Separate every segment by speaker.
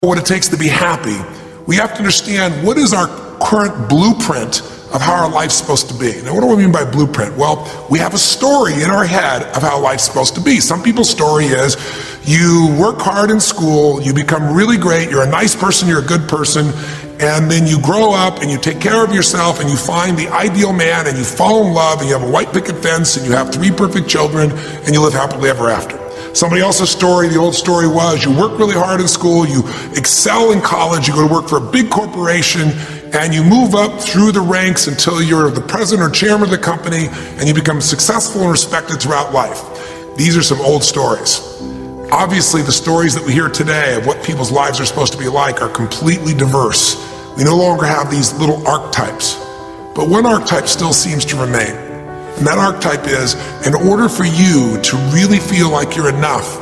Speaker 1: what it takes to be happy, we have to understand what is our current blueprint of how our life's supposed to be. Now, what do I mean by blueprint? Well, we have a story in our head of how life's supposed to be. Some people's story is you work hard in school, you become really great, you're a nice person, you're a good person, and then you grow up and you take care of yourself and you find the ideal man and you fall in love and you have a white picket fence and you have 3 perfect children and you live happily ever after. Somebody else's story, the old story was you work really hard in school, you excel in college, you go to work for a big corporation, and you move up through the ranks until you're the president or chairman of the company, and you become successful and respected throughout life. These are some old stories. Obviously, the stories that we hear today of what people's lives are supposed to be like are completely diverse. We no longer have these little archetypes, but one archetype still seems to remain. And that archetype is, in order for you to really feel like you're enough,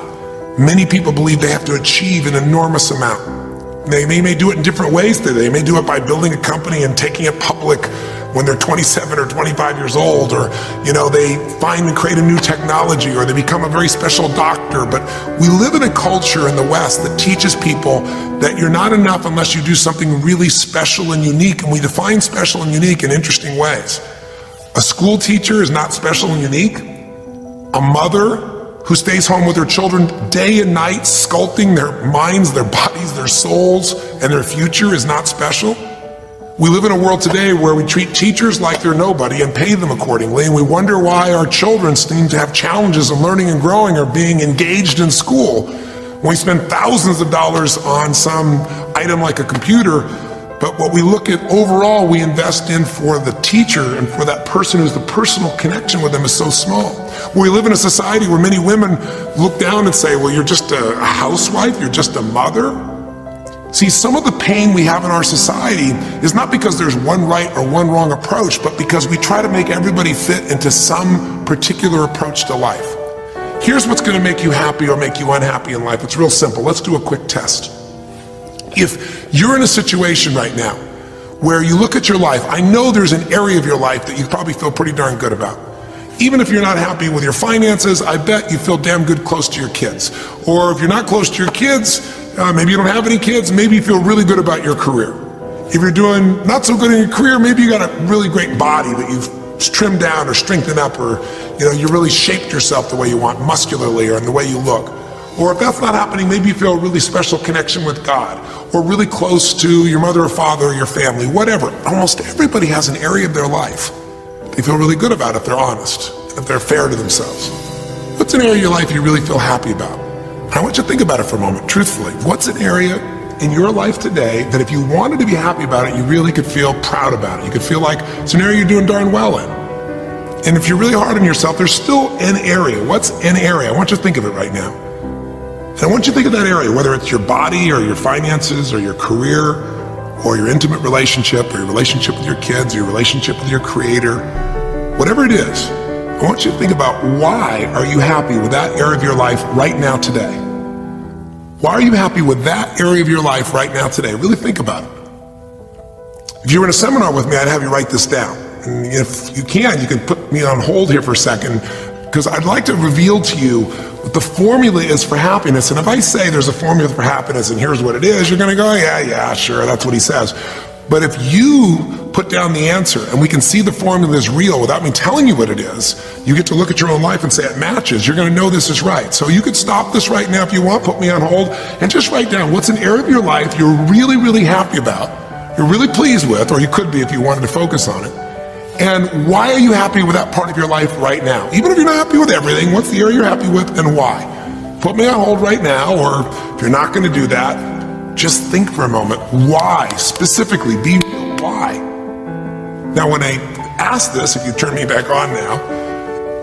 Speaker 1: many people believe they have to achieve an enormous amount. They may do it in different ways today. They may do it by building a company and taking it public when they're 27 or 25 years old, or they find and create a new technology, or they become a very special doctor. But we live in a culture in the West that teaches people that you're not enough unless you do something really special and unique, and we define special and unique in interesting ways. A school teacher is not special and unique. A mother who stays home with her children day and night, sculpting their minds, their bodies, their souls, and their future is not special. We live in a world today where we treat teachers like they're nobody and pay them accordingly, and we wonder why our children seem to have challenges in learning and growing or being engaged in school. When we spend thousands of dollars on some item like a computer, but what we look at overall, we invest in for the teacher and for that person who's the personal connection with them is so small. We live in a society where many women look down and say, well, you're just a housewife, you're just a mother. See, some of the pain we have in our society is not because there's one right or one wrong approach, but because we try to make everybody fit into some particular approach to life. Here's what's going to make you happy or make you unhappy in life. It's real simple. Let's do a quick test. If you're in a situation right now where you look at your life, I know there's an area of your life that you probably feel pretty darn good about. Even if you're not happy with your finances, I bet you feel damn good close to your kids. Or if you're not close to your kids, maybe you don't have any kids, maybe you feel really good about your career. If you're doing not so good in your career, maybe you got a really great body that you've trimmed down or strengthened up, or you really shaped yourself the way you want, muscularly, or in the way you look. Or if that's not happening, maybe you feel a really special connection with God, or really close to your mother or father or your family, whatever. Almost everybody has an area of their life they feel really good about if they're honest, if they're fair to themselves. What's an area of your life you really feel happy about? I want you to think about it for a moment, truthfully. What's an area in your life today that if you wanted to be happy about it, you really could feel proud about it? You could feel like it's an area you're doing darn well in. And if you're really hard on yourself, there's still an area. What's an area? I want you to think of it right now. And I want you to think of that area, whether it's your body or your finances or your career or your intimate relationship or your relationship with your kids or your relationship with your creator, whatever it is. I want you to think about, why are you happy with that area of your life right now today? Why are you happy with that area of your life right now today? Really think about it. If you were in a seminar with me, I'd have you write this down. And if you can put me on hold here for a second, because I'd like to reveal to you what the formula is for happiness. And if I say there's a formula for happiness and here's what it is, you're going to go, yeah, sure, that's what he says. But if you put down the answer and we can see the formula is real without me telling you what it is, you get to look at your own life and say it matches. You're going to know this is right. So you could stop this right now if you want, put me on hold, and just write down what's an area of your life you're really, really happy about, you're really pleased with, or you could be if you wanted to focus on it. And why are you happy with that part of your life right now? Even if you're not happy with everything, what's the area you're happy with and why? Put me on hold right now, or if you're not going to do that, just think for a moment. Why? Specifically, be real. Why? Now, when I ask this, if you turn me back on now,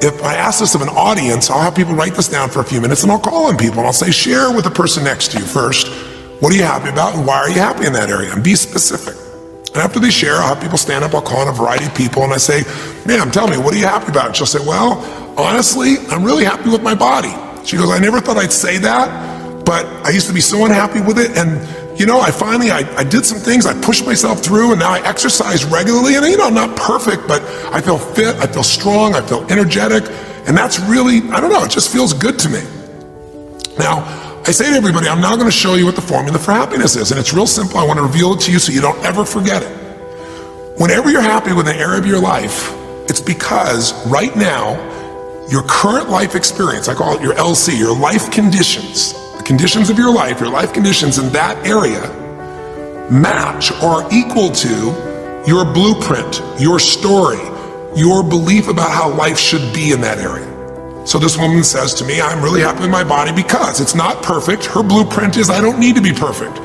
Speaker 1: if I ask this of an audience, I'll have people write this down for a few minutes and I'll call on people and I'll say, share with the person next to you first. What are you happy about and why are you happy in that area? And be specific. And after they share, I'll have people stand up, I'll call on a variety of people and I say, ma'am, tell me, what are you happy about? And she'll say, well, honestly, I'm really happy with my body. She goes, I never thought I'd say that, but I used to be so unhappy with it. And I did some things, I pushed myself through, and now I exercise regularly. And I'm not perfect, but I feel fit, I feel strong, I feel energetic. And that's really, it just feels good to me. Now, I say to everybody, I'm now going to show you what the formula for happiness is. And it's real simple. I want to reveal it to you so you don't ever forget it. Whenever you're happy with an area of your life, it's because right now, your current life experience, I call it your LC, your life conditions, the conditions of your life conditions in that area match or are equal to your blueprint, your story, your belief about how life should be in that area. So this woman says to me, I'm really happy with my body because it's not perfect. Her blueprint is I don't need to be perfect,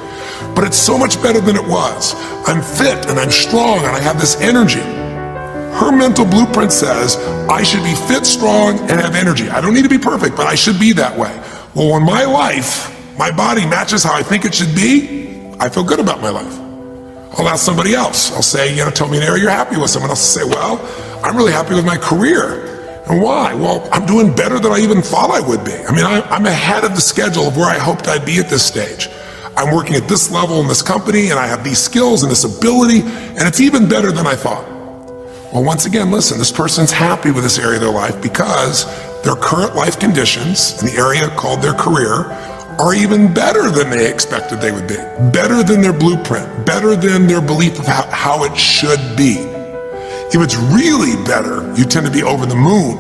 Speaker 1: but it's so much better than it was. I'm fit and I'm strong and I have this energy. Her mental blueprint says I should be fit, strong, and have energy. I don't need to be perfect, but I should be that way. Well, when my life, my body matches how I think it should be, I feel good about my life. I'll ask somebody else. I'll say, tell me an area you're happy with. Someone else will say, well, I'm really happy with my career. And why? Well, I'm doing better than I even thought I would be. I'm ahead of the schedule of where I hoped I'd be at this stage. I'm working at this level in this company and I have these skills and this ability and it's even better than I thought. Well, once again, listen, this person's happy with this area of their life because their current life conditions in the area called their career are even better than they expected they would be, better than their blueprint, better than their belief of how it should be. If it's really better, you tend to be over the moon.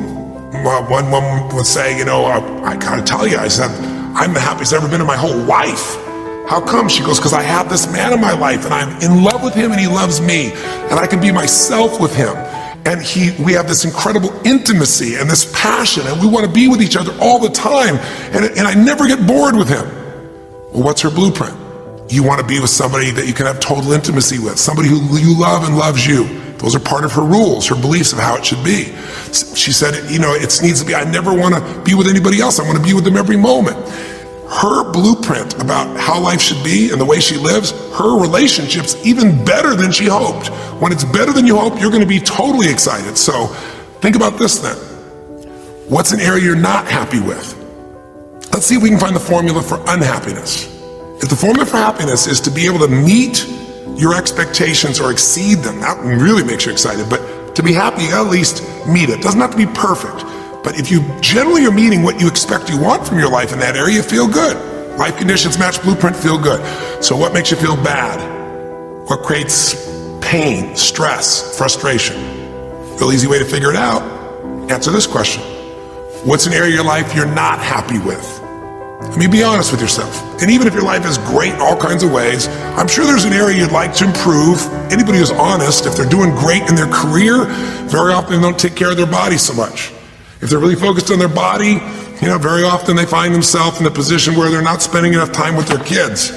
Speaker 1: One woman would say, I gotta tell you, I said, I'm the happiest I've ever been in my whole life. How come? She goes, because I have this man in my life and I'm in love with him and he loves me and I can be myself with him. And we have this incredible intimacy and this passion and we want to be with each other all the time and I never get bored with him. Well, what's her blueprint? You want to be with somebody that you can have total intimacy with, somebody who you love and loves you. Those are part of her rules, her beliefs of how it should be. She said, it needs to be, I never want to be with anybody else. I want to be with them every moment. Her blueprint about how life should be and the way she lives, her relationship's even better than she hoped. When it's better than you hope, you're going to be totally excited. So think about this then. What's an area you're not happy with? Let's see if we can find the formula for unhappiness. If the formula for happiness is to be able to meet your expectations or exceed them, that really makes you excited, but to be happy, you gotta at least meet it. It doesn't have to be perfect, but if you generally are meeting what you expect you want from your life in that area, you feel good. Life conditions match blueprint, feel good. So what makes you feel bad? What creates pain, stress, frustration? Real easy way to figure it out, answer this question. What's an area of your life you're not happy with? Be honest with yourself. And even if your life is great in all kinds of ways, I'm sure there's an area you'd like to improve. Anybody who's honest, if they're doing great in their career, very often they don't take care of their body so much. If they're really focused on their body, very often they find themselves in a position where they're not spending enough time with their kids.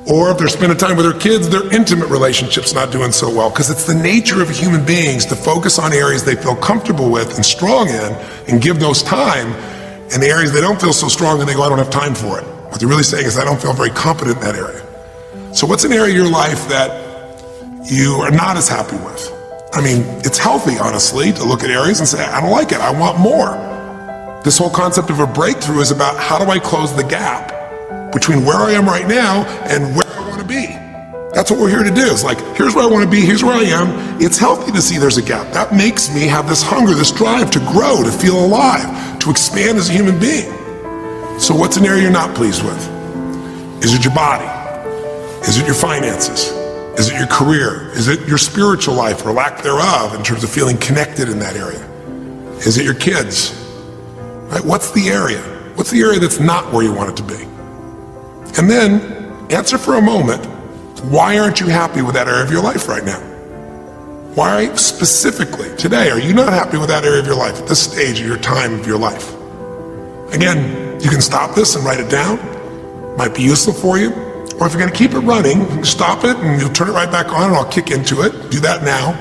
Speaker 1: Or if they're spending time with their kids, their intimate relationship's not doing so well. Because it's the nature of human beings to focus on areas they feel comfortable with and strong in and give those time. And the areas they don't feel so strong and they go, I don't have time for it. What they're really saying is I don't feel very competent in that area. So what's an area of your life that you are not as happy with? It's healthy, honestly, to look at areas and say, I don't like it, I want more. This whole concept of a breakthrough is about how do I close the gap between where I am right now and where I want to be. That's what we're here to do. It's like, here's where I want to be, here's where I am. It's healthy to see there's a gap. That makes me have this hunger, this drive to grow, to feel alive, to expand as a human being. So what's an area you're not pleased with? Is it your body? Is it your finances? Is it your career? Is it your spiritual life or lack thereof in terms of feeling connected in that area? Is it your kids? Right? What's the area? What's the area that's not where you want it to be? And then answer for a moment, why aren't you happy with that area of your life right now? Why specifically today are you not happy with that area of your life at this stage of your time of your life? Again, you can stop this and write it down. Might be useful for you. Or if you're going to keep it running, you can stop it and you'll turn it right back on and I'll kick into it. Do that now.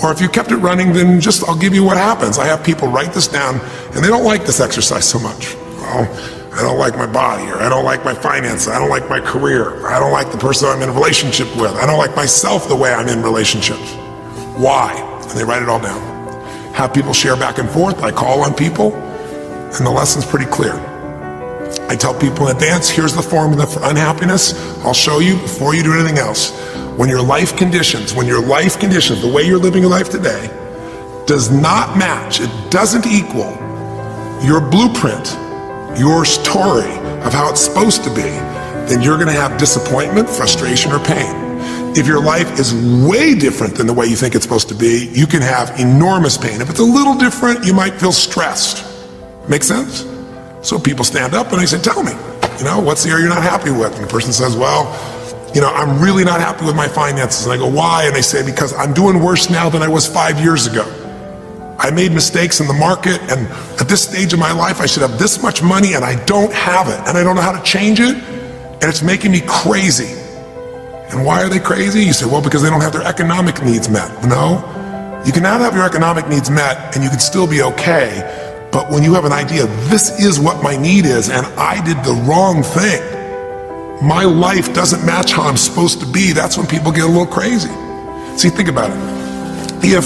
Speaker 1: Or if you kept it running, then I'll give you what happens. I have people write this down and they don't like this exercise so much. Well, I don't like my body, or I don't like my finances, I don't like my career, I don't like the person I'm in a relationship with, I don't like myself the way I'm in relationships. Why? And they write it all down. Have people share back and forth. I call on people, and the lesson's pretty clear. I tell people in advance, here's the formula for unhappiness. I'll show you before you do anything else. When your life conditions, the way you're living your life today, does not match, it doesn't equal your blueprint, your story, of how it's supposed to be, then you're gonna have disappointment, frustration, or pain. If your life is way different than the way you think it's supposed to be, you can have enormous pain. If it's a little different, you might feel stressed. Make sense? So people stand up and they say, tell me, what's the area you're not happy with? And the person says, well, I'm really not happy with my finances. And I go, why? And they say, because I'm doing worse now than I was 5 years ago. I made mistakes in the market, and at this stage of my life, I should have this much money, and I don't have it, and I don't know how to change it, and it's making me crazy. And why are they crazy? You say, well, because they don't have their economic needs met. No, you can not have your economic needs met, and you can still be okay. But when you have an idea, this is what my need is, and I did the wrong thing, my life doesn't match how I'm supposed to be, that's when people get a little crazy. See, think about it. If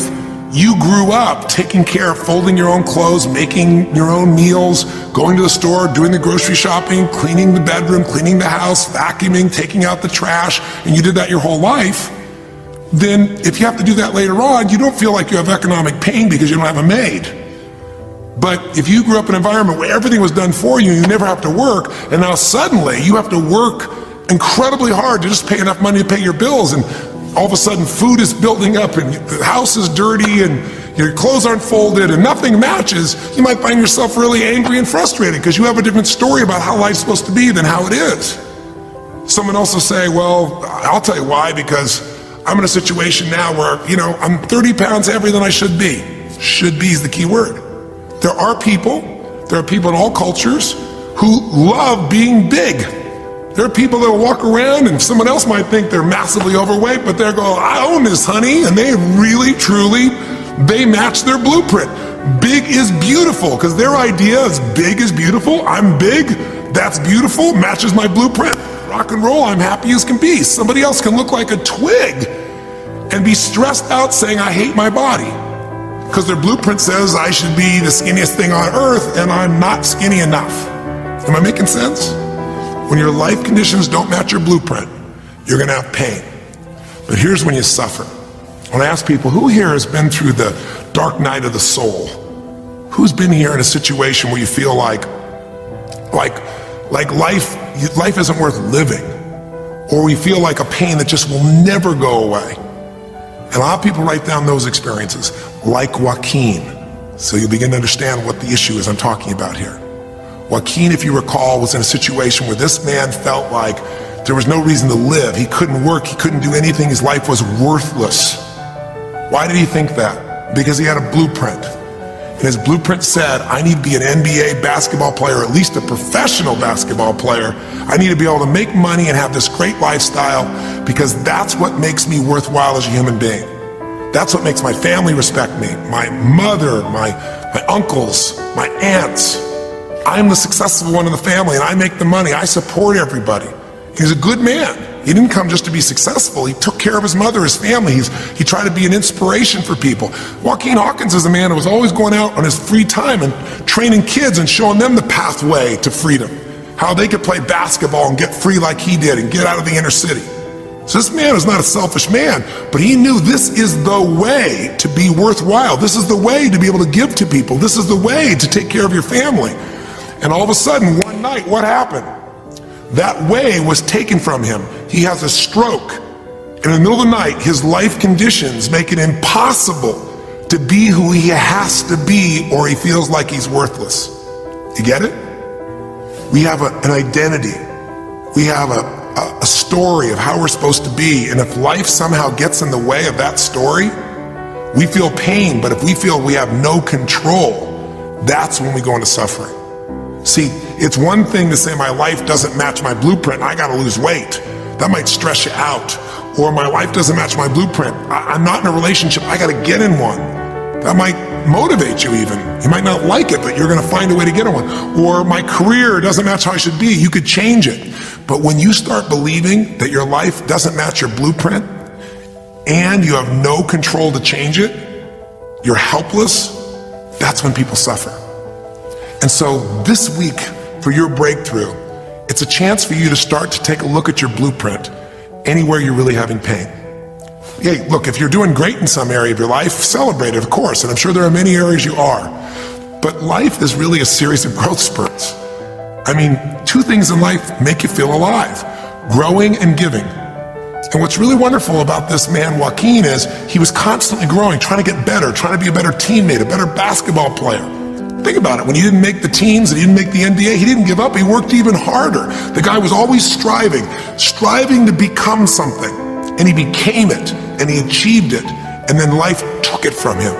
Speaker 1: you grew up taking care of folding your own clothes, making your own meals, going to the store, doing the grocery shopping, cleaning the bedroom, cleaning the house, vacuuming, taking out the trash, and you did that your whole life, then if you have to do that later on, you don't feel like you have economic pain because you don't have a maid. But if you grew up in an environment where everything was done for you, you never have to work, and now suddenly you have to work incredibly hard to just pay enough money to pay your bills, and all of a sudden food is building up and the house is dirty and your clothes aren't folded and nothing matches, you might find yourself really angry and frustrated because you have a different story about how life's supposed to be than how it is. Someone else will say, well, I'll tell you why, because I'm in a situation now where, I'm 30 pounds heavier than I should be. Should be is the key word. There are people in all cultures who love being big. There are people that will walk around and someone else might think they're massively overweight, but they're going, I own this, honey, and they really, truly, they match their blueprint. Big is beautiful, because their idea is big is beautiful, I'm big, that's beautiful, matches my blueprint. Rock and roll, I'm happy as can be. Somebody else can look like a twig and be stressed out saying, I hate my body. Because their blueprint says I should be the skinniest thing on earth and I'm not skinny enough. Am I making sense? When your life conditions don't match your blueprint, you're gonna have pain. But here's when you suffer. When I ask people, who here has been through the dark night of the soul? Who's been here in a situation where you feel like life isn't worth living? Or we feel like a pain that just will never go away? And a lot of people write down those experiences, like Joaquin. So you'll begin to understand what the issue is I'm talking about here. Joaquin, if you recall, was in a situation where this man felt like there was no reason to live. He couldn't work, he couldn't do anything, his life was worthless. Why did he think that? Because he had a blueprint. And his blueprint said, I need to be an NBA basketball player, at least a professional basketball player. I need to be able to make money and have this great lifestyle because that's what makes me worthwhile as a human being. That's what makes my family respect me. My mother, my uncles, my aunts. I'm the successful one in the family and I make the money. I support everybody. He's a good man. He didn't come just to be successful. He took care of his mother, his family. He tried to be an inspiration for people. Joaquin Hawkins is a man who was always going out on his free time and training kids and showing them the pathway to freedom. How they could play basketball and get free like he did and get out of the inner city. So this man is not a selfish man, but he knew this is the way to be worthwhile. This is the way to be able to give to people. This is the way to take care of your family. And all of a sudden, one night, what happened? That way was taken from him. He has a stroke. And in the middle of the night, his life conditions make it impossible to be who he has to be, or he feels like he's worthless. You get it? We have an identity. We have a story of how we're supposed to be. And if life somehow gets in the way of that story, we feel pain. But if we feel we have no control, that's when we go into suffering. See, it's one thing to say my life doesn't match my blueprint, I gotta lose weight. That might stress you out. Or my life doesn't match my blueprint, I'm not in a relationship, I gotta get in one. That might motivate you even. You might not like it, but you're gonna find a way to get in one. Or my career doesn't match how I should be, you could change it. But when you start believing that your life doesn't match your blueprint, and you have no control to change it, you're helpless, that's when people suffer. And so this week, for your breakthrough, it's a chance for you to start to take a look at your blueprint anywhere you're really having pain. Hey, look, if you're doing great in some area of your life, celebrate it, of course, and I'm sure there are many areas you are. But life is really a series of growth spurts. I mean, two things in life make you feel alive: growing and giving. And what's really wonderful about this man, Joaquin, is he was constantly growing, trying to get better, trying to be a better teammate, a better basketball player. Think about it. When he didn't make the teams and he didn't make the NBA, he didn't give up. He worked even harder. The guy was always striving to become something. And he became it, and he achieved it, and then life took it from him.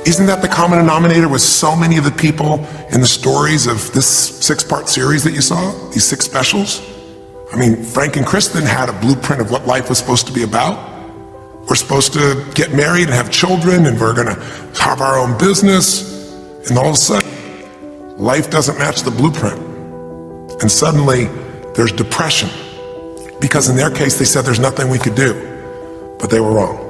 Speaker 1: Isn't that the common denominator with so many of the people in the stories of this 6-part series that you saw, these 6 specials? I mean, Frank and Kristen had a blueprint of what life was supposed to be about. We're supposed to get married and have children, and we're gonna have our own business, and all of a sudden, life doesn't match the blueprint. And suddenly, there's depression. Because in their case, they said there's nothing we could do, but they were wrong.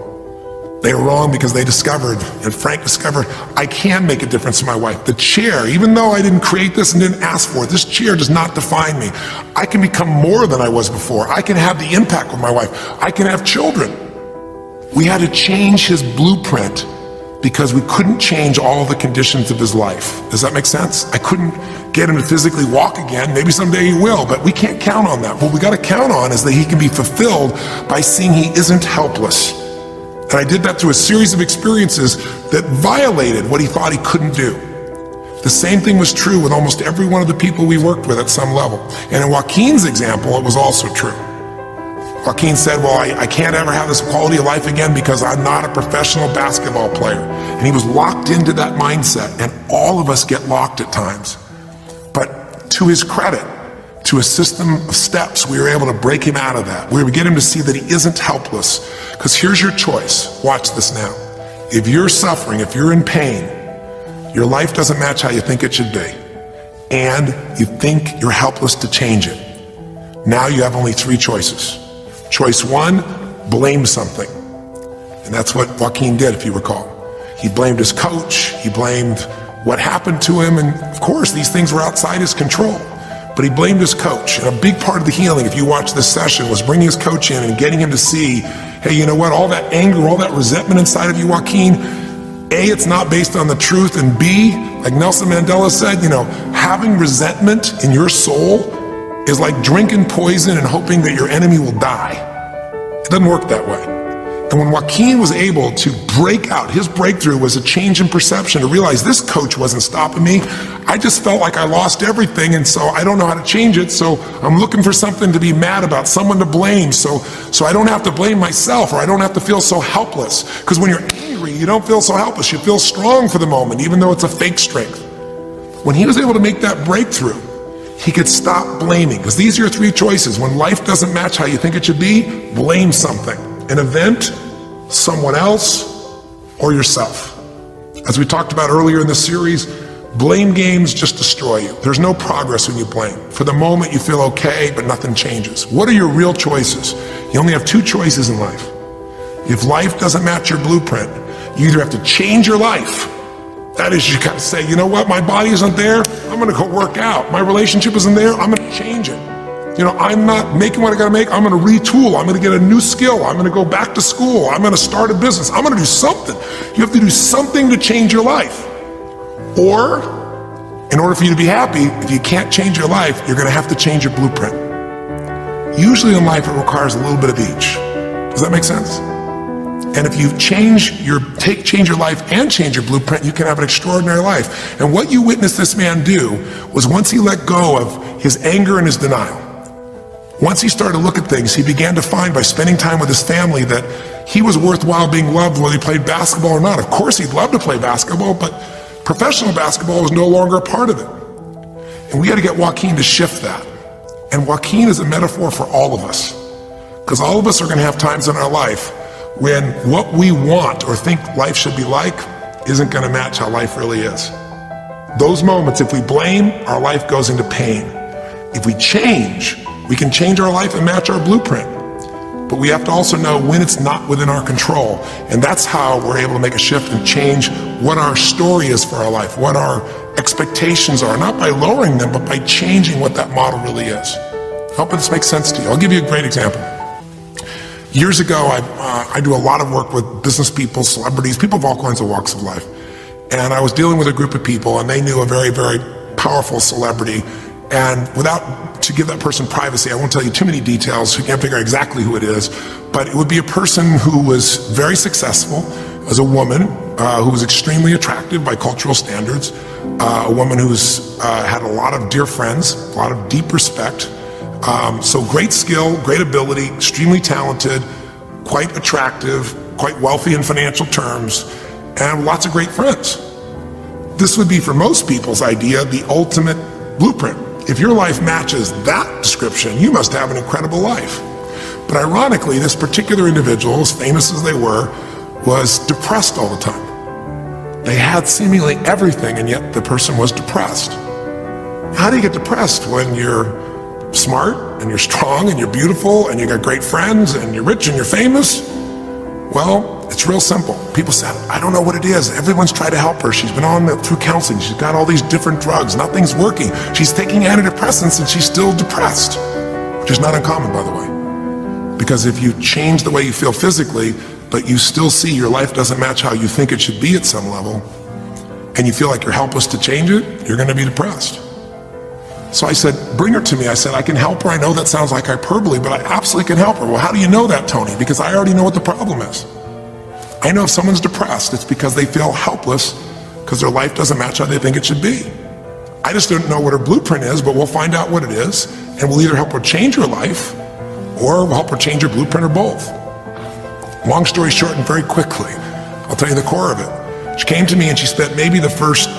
Speaker 1: They were wrong because they discovered, and Frank discovered, I can make a difference to my wife. The chair, even though I didn't create this and didn't ask for it, this chair does not define me. I can become more than I was before. I can have the impact with my wife. I can have children. We had to change his blueprint because we couldn't change all the conditions of his life. Does that make sense? I couldn't get him to physically walk again. Maybe someday he will, but we can't count on that. What we gotta count on is that he can be fulfilled by seeing he isn't helpless. And I did that through a series of experiences that violated what he thought he couldn't do. The same thing was true with almost every one of the people we worked with at some level. And in Joaquin's example, it was also true. Joaquin said, well, I can't ever have this quality of life again because I'm not a professional basketball player. And he was locked into that mindset, and all of us get locked at times. But to his credit, to a system of steps, we were able to break him out of that. We were able to get him to see that he isn't helpless. Because here's your choice. Watch this now. If you're suffering, if you're in pain, your life doesn't match how you think it should be, and you think you're helpless to change it, now you have only 3 choices. Choice 1, blame something. And that's what Joaquin did, if you recall. He blamed his coach, he blamed what happened to him, and of course these things were outside his control. But he blamed his coach. And a big part of the healing, if you watch this session, was bringing his coach in and getting him to see, hey, you know what, all that anger, all that resentment inside of you, Joaquin, A, it's not based on the truth, and B, like Nelson Mandela said, having resentment in your soul is like drinking poison and hoping that your enemy will die. It doesn't work that way. And when Joaquin was able to break out, his breakthrough was a change in perception, to realize this coach wasn't stopping me. I just felt like I lost everything, and so I don't know how to change it, so I'm looking for something to be mad about, someone to blame, so I don't have to blame myself, or I don't have to feel so helpless. Because when you're angry, you don't feel so helpless. You feel strong for the moment, even though it's a fake strength. When he was able to make that breakthrough, he could stop blaming, because these are your 3 choices. When life doesn't match how you think it should be, blame something. An event, someone else, or yourself. As we talked about earlier in the series, blame games just destroy you. There's no progress when you blame. For the moment you feel okay, but nothing changes. What are your real choices? You only have 2 choices in life. If life doesn't match your blueprint, you either have to change your life. That is, you gotta say, you know what, my body isn't there, I'm gonna go work out. My relationship isn't there, I'm gonna change it. I'm not making what I gotta make, I'm gonna retool, I'm gonna get a new skill, I'm gonna go back to school, I'm gonna start a business, I'm gonna do something. You have to do something to change your life. Or, in order for you to be happy, if you can't change your life, you're gonna have to change your blueprint. Usually in life, it requires a little bit of each. Does that make sense? And if you change your life and change your blueprint, you can have an extraordinary life. And what you witnessed this man do was, once he let go of his anger and his denial, once he started to look at things, he began to find, by spending time with his family, that he was worthwhile being loved whether he played basketball or not. Of course he'd love to play basketball, but professional basketball was no longer a part of it. And we had to get Joaquin to shift that. And Joaquin is a metaphor for all of us. Because all of us are going to have times in our life when what we want or think life should be like isn't going to match how life really is. Those moments, if we blame, our life goes into pain. If we change, we can change our life and match our blueprint. But we have to also know when it's not within our control. And that's how we're able to make a shift and change what our story is for our life, what our expectations are, not by lowering them, but by changing what that model really is. I hope this makes sense to you. I'll give you a great example. Years ago, I do a lot of work with business people, celebrities, people of all kinds of walks of life. And I was dealing with a group of people, and they knew a very, very powerful celebrity. And to give that person privacy, I won't tell you too many details, you can't figure out exactly who it is, but it would be a person who was very successful as a woman, who was extremely attractive by cultural standards, a woman who's had a lot of dear friends, a lot of deep respect, so great skill, great ability, extremely talented, quite attractive, quite wealthy in financial terms, and lots of great friends. This would be, for most people's idea, the ultimate blueprint. If your life matches that description, you must have an incredible life. But ironically, this particular individual, as famous as they were, was depressed all the time. They had seemingly everything, and yet the person was depressed. How do you get depressed when you're smart, and you're strong, and you're beautiful, and you got great friends, and you're rich, and you're famous? Well, it's real simple. People said, I don't know what it is. Everyone's tried to help her. She's been on through counseling. She's got all these different drugs. Nothing's working. She's taking antidepressants and she's still depressed, which is not uncommon, by the way. Because if you change the way you feel physically, but you still see your life doesn't match how you think it should be at some level, and you feel like you're helpless to change it, you're going to be depressed. So I said, bring her to me. I said, I can help her. I know that sounds like hyperbole, but I absolutely can help her. Well, how do you know that, Tony? Because I already know what the problem is. I know if someone's depressed, it's because they feel helpless because their life doesn't match how they think it should be. I just don't know what her blueprint is, but we'll find out what it is, and we'll either help her change her life or we'll help her change her blueprint, or both. Long story short, and very quickly, I'll tell you the core of it. She came to me and she spent maybe the first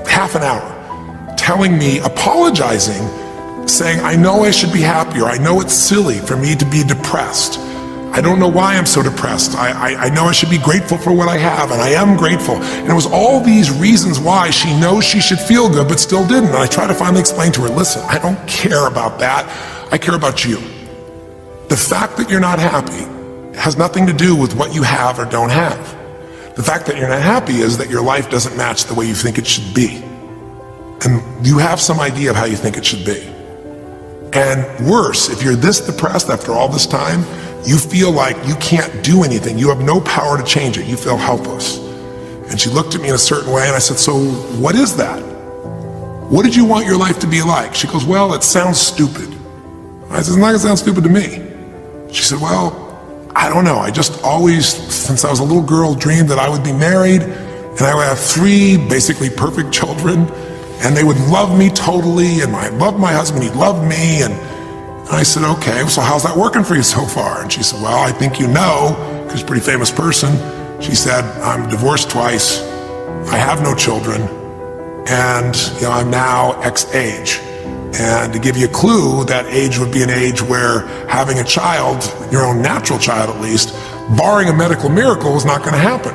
Speaker 1: half an hour telling me, apologizing, saying, I know I should be happier. I know it's silly for me to be depressed. I don't know why I'm so depressed. I know I should be grateful for what I have, and I am grateful. And it was all these reasons why she knows she should feel good, but still didn't. And I tried to finally explain to her, listen, I don't care about that. I care about you. The fact that you're not happy has nothing to do with what you have or don't have. The fact that you're not happy is that your life doesn't match the way you think it should be. And you have some idea of how you think it should be. And worse, if you're this depressed after all this time, you feel like you can't do anything. You have no power to change it. You feel helpless. And she looked at me in a certain way and I said, so what is that? What did you want your life to be like? She goes, well, it sounds stupid. I said, it's not gonna sound stupid to me. She said, well, I don't know. I just always, since I was a little girl, dreamed that I would be married and I would have 3 basically perfect children, and they would love me totally, and I loved my husband, he loved me. And I said, okay, so how's that working for you so far? And she said, well, I think you know, because she's a pretty famous person. She said, I'm divorced twice, I have no children, and I'm now X age. And to give you a clue, that age would be an age where having a child, your own natural child at least, barring a medical miracle, is not going to happen.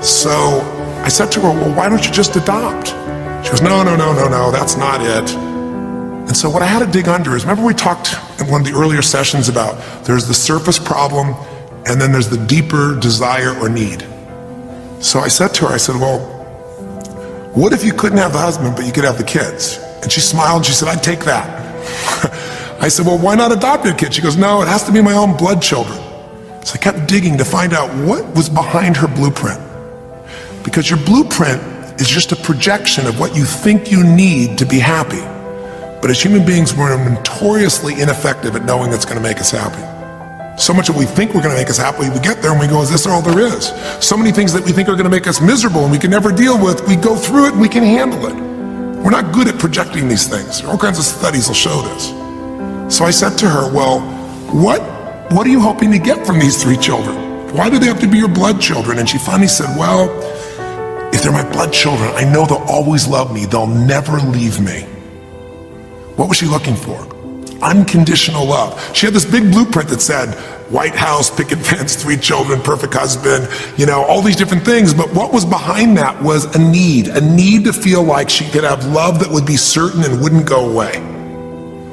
Speaker 1: So I said to her, well, why don't you just adopt? She goes, no, that's not it. And so what I had to dig under is, remember we talked in one of the earlier sessions about there's the surface problem and then there's the deeper desire or need. So I said to her, I said, well, what if you couldn't have the husband but you could have the kids? And she smiled and she said, I'd take that. I said, well, why not adopt a kid? She goes, no, it has to be my own blood children. So I kept digging to find out what was behind her blueprint. Because your blueprint is just a projection of what you think you need to be happy. But as human beings, we're notoriously ineffective at knowing that's going to make us happy. So much that we think we're going to make us happy, we get there and we go, is this all there is? So many things that we think are going to make us miserable and we can never deal with, we go through it and we can handle it. We're not good at projecting these things. All kinds of studies will show this. So I said to her, well, what are you hoping to get from these 3 children? Why do they have to be your blood children? And she finally said, well, if they're my blood children, I know they'll always love me. They'll never leave me. What was she looking for? Unconditional love. She had this big blueprint that said, White House, picket fence, 3 children, perfect husband, all these different things. But what was behind that was a need to feel like she could have love that would be certain and wouldn't go away.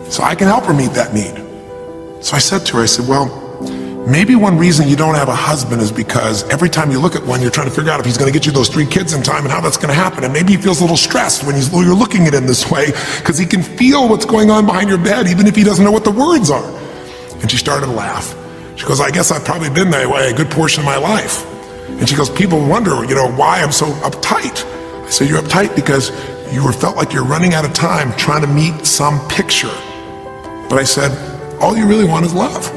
Speaker 1: So I can help her meet that need. So I said to her, I said, well, maybe one reason you don't have a husband is because every time you look at one, you're trying to figure out if he's going to get you those 3 kids in time and how that's going to happen. And maybe he feels a little stressed when you're looking at him this way because he can feel what's going on behind your bed, even if he doesn't know what the words are. And she started to laugh. She goes, I guess I've probably been that way a good portion of my life. And she goes, people wonder, why I'm so uptight. I said, you're uptight because you felt like you're running out of time trying to meet some picture. But I said, all you really want is love.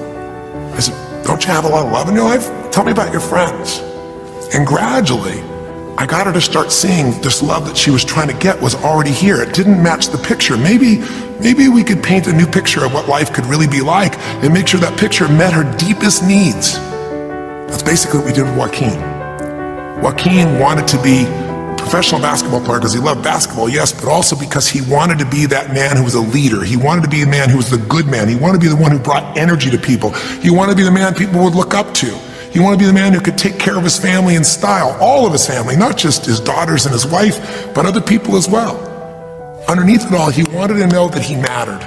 Speaker 1: I said, don't you have a lot of love in your life? Tell me about your friends. And gradually, I got her to start seeing this love that she was trying to get was already here. It didn't match the picture. Maybe we could paint a new picture of what life could really be like and make sure that picture met her deepest needs. That's basically what we did with Joaquin. Joaquin wanted to be a professional basketball player because he loved basketball, yes, but also because he wanted to be that man who was a leader. He wanted to be a man who was the good man. He wanted to be the one who brought energy to people. He wanted to be the man people would look up to. He wanted to be the man who could take care of his family in style, all of his family, not just his daughters and his wife, but other people as well. Underneath it all, he wanted to know that he mattered.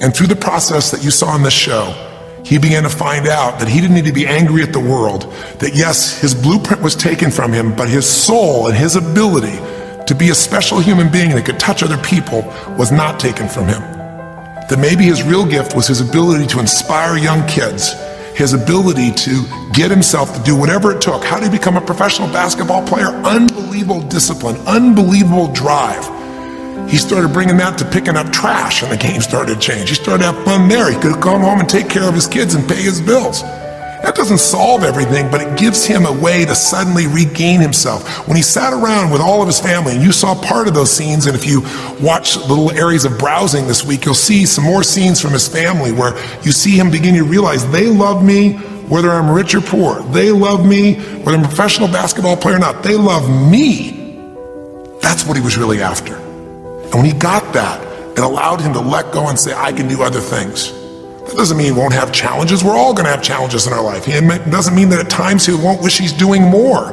Speaker 1: And through the process that you saw on this show, he began to find out that he didn't need to be angry at the world, that yes, his blueprint was taken from him, but his soul and his ability to be a special human being that could touch other people was not taken from him. That maybe his real gift was his ability to inspire young kids, his ability to get himself to do whatever it took. How did he become a professional basketball player? Unbelievable discipline, unbelievable drive. He started bringing that to picking up trash, and the game started to change. He started to have fun there. He could come home and take care of his kids and pay his bills. That doesn't solve everything, but it gives him a way to suddenly regain himself. When he sat around with all of his family, and you saw part of those scenes, and if you watch little areas of browsing this week, you'll see some more scenes from his family where you see him begin to realize they love me whether I'm rich or poor. They love me whether I'm a professional basketball player or not. They love me. That's what he was really after. And when he got that, it allowed him to let go and say, I can do other things. That doesn't mean he won't have challenges. We're all going to have challenges in our life. It doesn't mean that at times he won't wish he's doing more,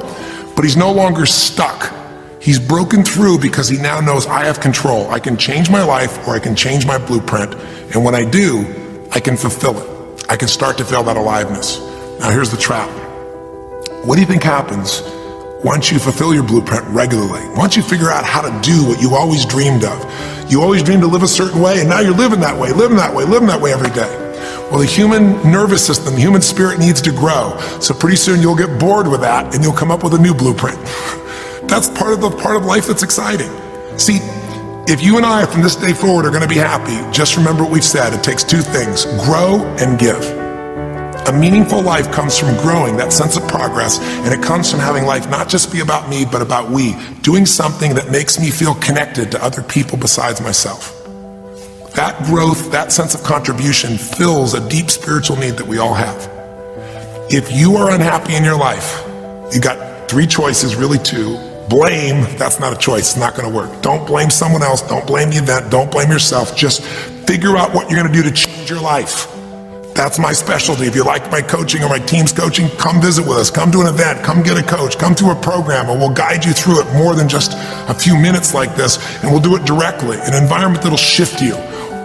Speaker 1: but he's no longer stuck. He's broken through because he now knows I have control. I can change my life or I can change my blueprint. And when I do, I can fulfill it. I can start to feel that aliveness. Now here's the trap. What do you think happens once you fulfill your blueprint regularly? Once you figure out how to do what you always dreamed of. You always dreamed to live a certain way, and now you're living that way, living that way, living that way every day. Well, the human nervous system, the human spirit needs to grow. So pretty soon you'll get bored with that and you'll come up with a new blueprint. That's part of life that's exciting. See, if you and I from this day forward are going to be happy, just remember what we've said. It takes two things, grow and give. A meaningful life comes from growing, that sense of progress, and it comes from having life not just be about me, but about we, doing something that makes me feel connected to other people besides myself. That growth, that sense of contribution fills a deep spiritual need that we all have. If you are unhappy in your life, you got three choices, really two. Blame, that's not a choice, it's not gonna work. Don't blame someone else, don't blame the event, don't blame yourself. Just figure out what you're gonna do to change your life. That's my specialty. If you like my coaching or my team's coaching, come visit with us, come to an event, come get a coach, come to a program, and we'll guide you through it more than just a few minutes like this, and we'll do it directly, an environment that'll shift you.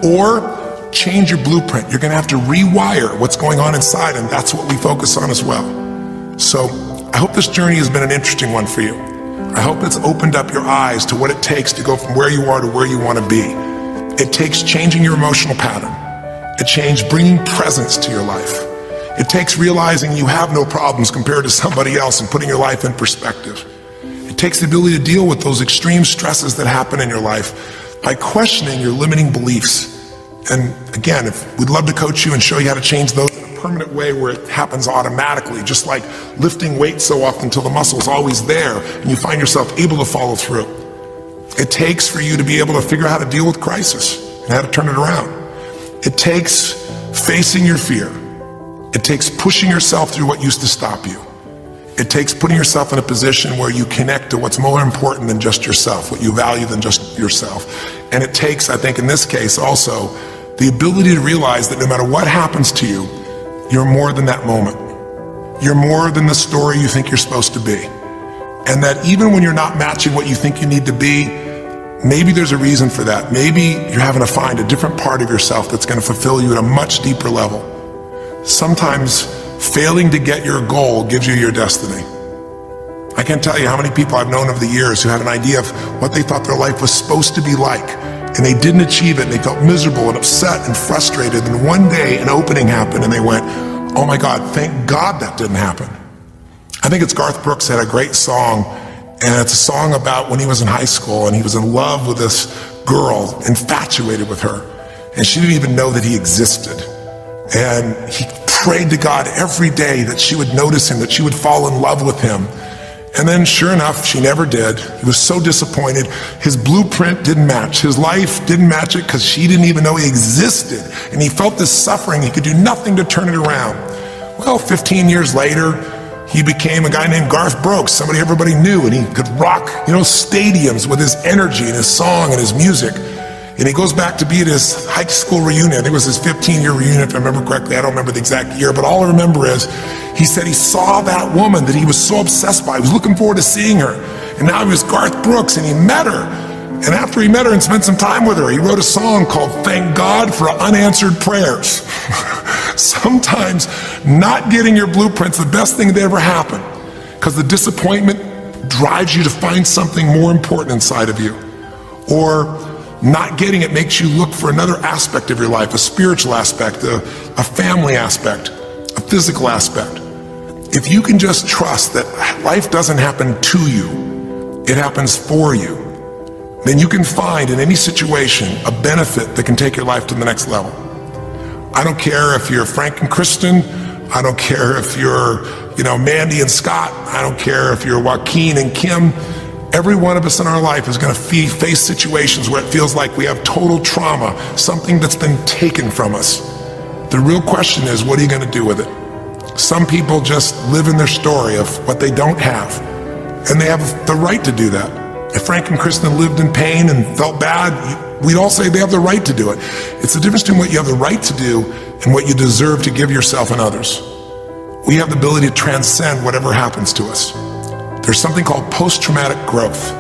Speaker 1: Or change your blueprint. You're gonna have to rewire what's going on inside, and that's what we focus on as well. So I hope this journey has been an interesting one for you. I hope it's opened up your eyes to what it takes to go from where you are to where you wanna be. It takes changing your emotional pattern. It takes bringing presence to your life. It takes realizing you have no problems compared to somebody else and putting your life in perspective. It takes the ability to deal with those extreme stresses that happen in your life by questioning your limiting beliefs. And again, we'd love to coach you and show you how to change those in a permanent way where it happens automatically, just like lifting weights so often until the muscle's always there and you find yourself able to follow through. It takes for you to be able to figure out how to deal with crisis and how to turn it around. It takes facing your fear. It takes pushing yourself through what used to stop you. It takes putting yourself in a position where you connect to what's more important than just yourself, what you value than just yourself. And it takes, I think in this case also, the ability to realize that no matter what happens to you, you're more than that moment. You're more than the story you think you're supposed to be. And that even when you're not matching what you think you need to be, maybe there's a reason for that. Maybe you're having to find a different part of yourself that's going to fulfill you at a much deeper level. Sometimes failing to get your goal gives you your destiny. I can't tell you how many people I've known over the years who had an idea of what they thought their life was supposed to be like, and they didn't achieve it, and they felt miserable and upset and frustrated, and one day an opening happened and they went, oh my God, thank God that didn't happen. I think it's Garth Brooks had a great song, And it's a song about when he was in high school and he was in love with this girl, infatuated with her. And she didn't even know that he existed. And he prayed to God every day that she would notice him, that she would fall in love with him. And then sure enough, she never did. He was so disappointed. His blueprint didn't match. His life didn't match it because she didn't even know he existed. And he felt this suffering. He could do nothing to turn it around. Well, 15 years later, he became a guy named Garth Brooks, somebody everybody knew, and he could rock, stadiums with his energy and his song and his music. And he goes back to be at his high school reunion. I think it was his 15-year reunion, if I remember correctly. I don't remember the exact year, but all I remember is he said he saw that woman that he was so obsessed by. He was looking forward to seeing her. And now he was Garth Brooks, and he met her. And after he met her and spent some time with her, he wrote a song called Thank God for Unanswered Prayers. Sometimes not getting your blueprint's the best thing that ever happened, because the disappointment drives you to find something more important inside of you. Or not getting it makes you look for another aspect of your life, a spiritual aspect, a family aspect, a physical aspect. If you can just trust that life doesn't happen to you, it happens for you, then you can find in any situation a benefit that can take your life to the next level. I don't care if you're Frank and Kristen. I don't care if you're, Mandy and Scott. I don't care if you're Joaquin and Kim. Every one of us in our life is going to face situations where it feels like we have total trauma, something that's been taken from us. The real question is, what are you going to do with it? Some people just live in their story of what they don't have, and they have the right to do that. If Frank and Kristen lived in pain and felt bad, we'd all say they have the right to do it. It's the difference between what you have the right to do and what you deserve to give yourself and others. We have the ability to transcend whatever happens to us. There's something called post-traumatic growth.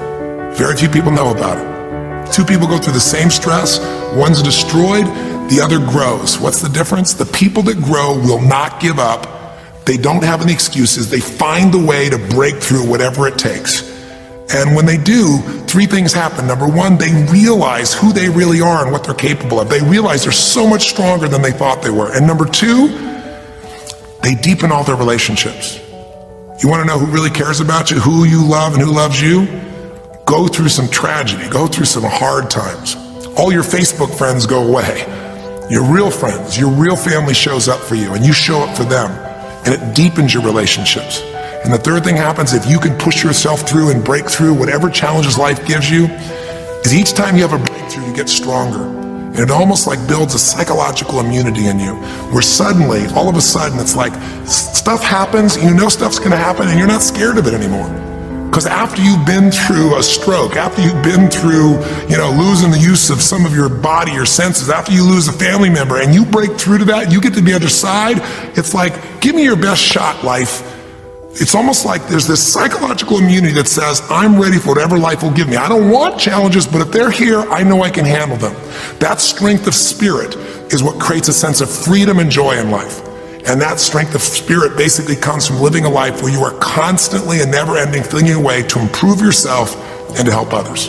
Speaker 1: Very few people know about it. Two people go through the same stress, one's destroyed, the other grows. What's the difference? The people that grow will not give up. They don't have any excuses. They find the way to break through whatever it takes. And when they do, three things happen. Number one, they realize who they really are and what they're capable of. They realize they're so much stronger than they thought they were. And number two, they deepen all their relationships. You want to know who really cares about you, who you love and who loves you? Go through some tragedy, go through some hard times. All your Facebook friends go away. Your real friends, your real family shows up for you, and you show up for them, and it deepens your relationships. And the third thing happens, if you can push yourself through and break through whatever challenges life gives you, is each time you have a breakthrough, you get stronger. And it almost like builds a psychological immunity in you, where suddenly, all of a sudden, it's like stuff happens, you know stuff's gonna happen, and you're not scared of it anymore. Because after you've been through a stroke, after you've been through, losing the use of some of your body or senses, after you lose a family member, and you break through to that, you get to the other side, it's like, give me your best shot, life. It's almost like there's this psychological immunity that says, I'm ready for whatever life will give me. I don't want challenges, but if they're here, I know I can handle them. That strength of spirit is what creates a sense of freedom and joy in life. And that strength of spirit basically comes from living a life where you are constantly and never ending thinking a way to improve yourself and to help others.